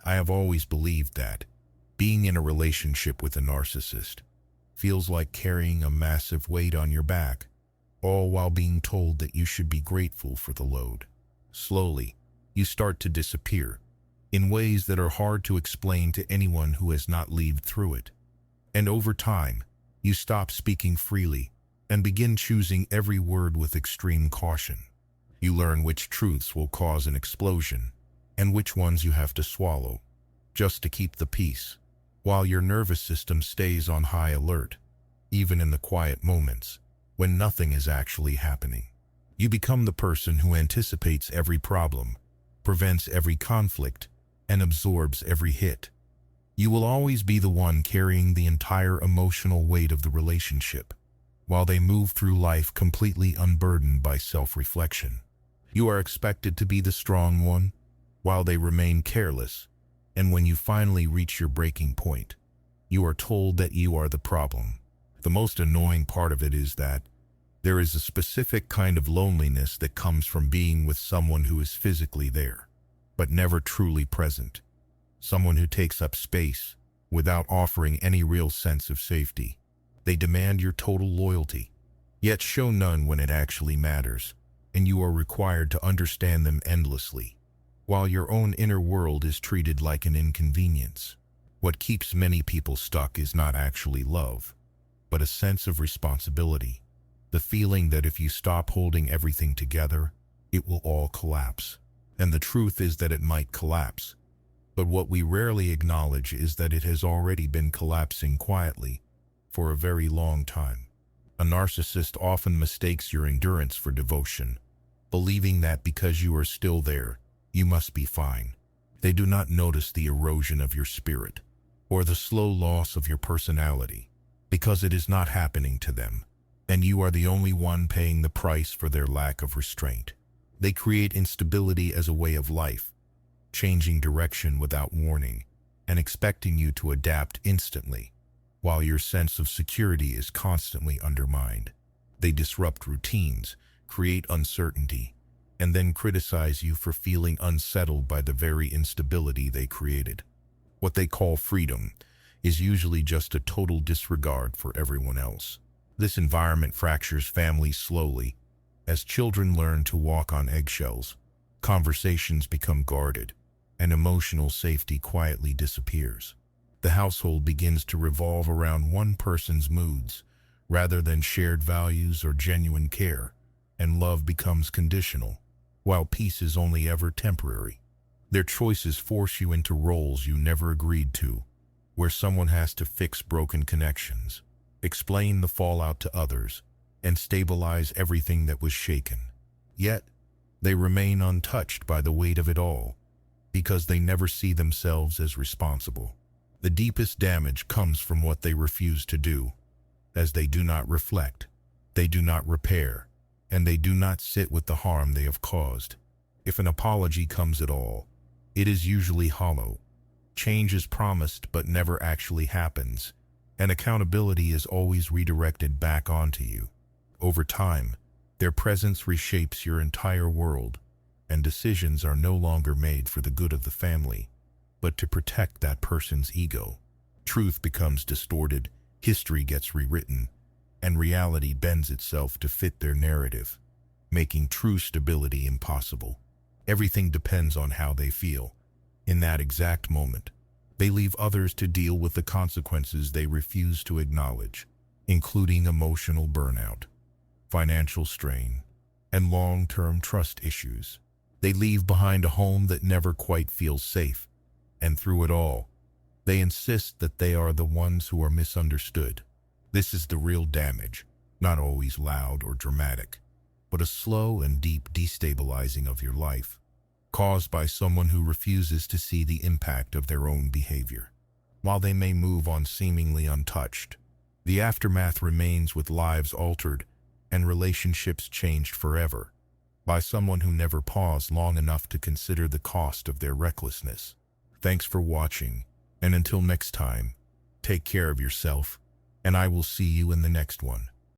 I have always believed that being in a relationship with a narcissist feels like carrying a massive weight on your back, all while being told that you should be grateful for the load. Slowly, you start to disappear in ways that are hard to explain to anyone who has not lived through it. And over time, you stop speaking freely and begin choosing every word with extreme caution. You learn which truths will cause an explosion and which ones you have to swallow just to keep the peace, while your nervous system stays on high alert, even in the quiet moments when nothing is actually happening. You become the person who anticipates every problem, prevents every conflict, and absorbs every hit. You will always be the one carrying the entire emotional weight of the relationship, while they move through life completely unburdened by self-reflection. You are expected to be the strong one, while they remain careless, and when you finally reach your breaking point, you are told that you are the problem. The most annoying part of it is that there is a specific kind of loneliness that comes from being with someone who is physically there, but never truly present. Someone who takes up space without offering any real sense of safety. They demand your total loyalty, yet show none when it actually matters, and you are required to understand them endlessly, while your own inner world is treated like an inconvenience. What keeps many people stuck is not actually love, but a sense of responsibility. The feeling that if you stop holding everything together, it will all collapse. And the truth is that it might collapse. But what we rarely acknowledge is that it has already been collapsing quietly for a very long time. A narcissist often mistakes your endurance for devotion, believing that because you are still there, you must be fine. They do not notice the erosion of your spirit or the slow loss of your personality, because it is not happening to them, and you are the only one paying the price for their lack of restraint. They create instability as a way of life, changing direction without warning and expecting you to adapt instantly, while your sense of security is constantly undermined. They disrupt routines, create uncertainty, and then criticize you for feeling unsettled by the very instability they created. What they call freedom is usually just a total disregard for everyone else. This environment fractures families slowly. As children learn to walk on eggshells, conversations become guarded, and emotional safety quietly disappears. The household begins to revolve around one person's moods, rather than shared values or genuine care, and love becomes conditional, while peace is only ever temporary. Their choices force you into roles you never agreed to, where someone has to fix broken connections, explain the fallout to others, and stabilize everything that was shaken. Yet, they remain untouched by the weight of it all, because they never see themselves as responsible. The deepest damage comes from what they refuse to do, as they do not reflect, they do not repair, and they do not sit with the harm they have caused. If an apology comes at all, it is usually hollow. Change is promised but never actually happens, and accountability is always redirected back onto you. Over time, their presence reshapes your entire world, and decisions are no longer made for the good of the family, but to protect that person's ego. Truth becomes distorted, history gets rewritten, and reality bends itself to fit their narrative, making true stability impossible. Everything depends on how they feel. In that exact moment, they leave others to deal with the consequences they refuse to acknowledge, including emotional burnout, financial strain, and long-term trust issues. They leave behind a home that never quite feels safe, and through it all, they insist that they are the ones who are misunderstood. This is the real damage, not always loud or dramatic, but a slow and deep destabilizing of your life, caused by someone who refuses to see the impact of their own behavior. While they may move on seemingly untouched, the aftermath remains, with lives altered and relationships changed forever by someone who never paused long enough to consider the cost of their recklessness. Thanks for watching, and until next time, take care of yourself, and I will see you in the next one.